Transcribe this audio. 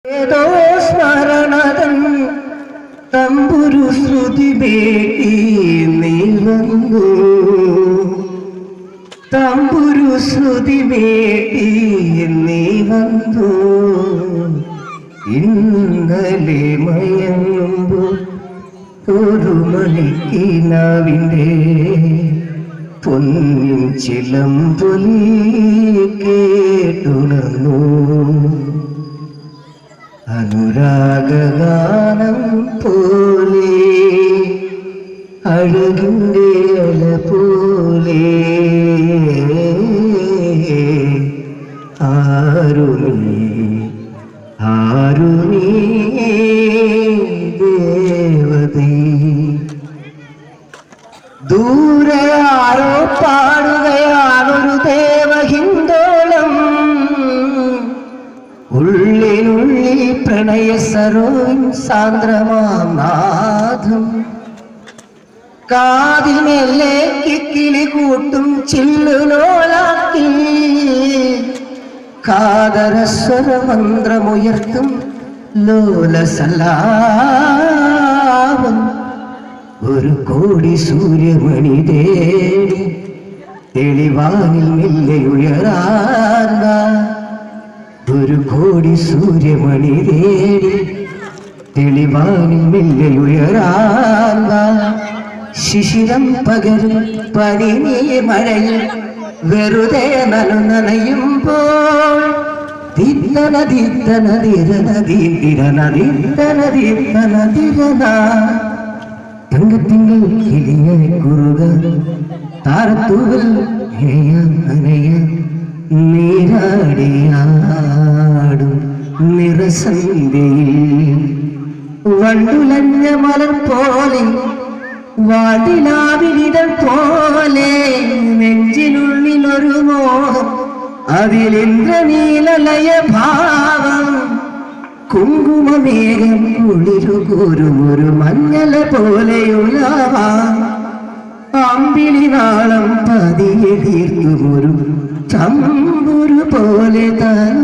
ഏതോ സ്മരണതൻ തമ്പുരു ശ്രുതി വേട്ടി നീ വന്നു, തമ്പുരു ശ്രുതി വേട്ടി നീ വന്നു. ഇന്നലെ മയങ്ങുമ്പോൾ ഒരു മണിക്കിനാവിൻ്റെ പൊന്നിൻ ചിലമ്പൊലി കേട്ടുണർന്നു. അനുരാഗഗാനം പോലെ അഴകിൻ്റെ അല പോലെ ആരു നീ ദേവതേ. ദൂരെ ആരോ പാടുകയാണൊരു ദേവഹിന്ദോളം, ഉള്ളിനുള്ളിൽ പ്രണയ സരോവിൻ സാന്ദ്രമാം നാദം. കാതിൽ മെല്ലെ കിക്കിളി കൂട്ടും ചില്ലുലോലാക്കി കാതരസ്വരമന്ത്രമുയർത്തും ലോലസലാപം. ഒരു കോടി സൂര്യമണി തേടി തെളിവാനിൽ മെല്ലെ ഉയരാൻ, ഒരു കോടി സൂര്യമണി തേടി തെളിവാനിൽ മെല്ലെ ഉയരാൻ. ശിശിരം പകരും പനിനീർ മഴയിൽ വെറുതെ നനയുമ്പോൾ തങ്കത്തിങ്കൾ കിളിയ കുറുക താരത്തൂവൽ നീരാടിയാടും നിറസന്ധ്യയിൽ വണ്ടുലഞ്ഞ മലർ പോലെ വാതിലാവിനിതൾ പോലെ നെഞ്ചിനുള്ളിലൊരു മോഹം, അതിലിന്ദ്രനീലലയ ഭാവം. കുങ്കുമമേഘം കുളിരുകൂരുമൊരു മഞ്ഞല പോലെയുലാവാം. അമ്പിളി നാളം പതിയെ തീർത്തുമൊരു ചമ്പുരു പോലെ താൻ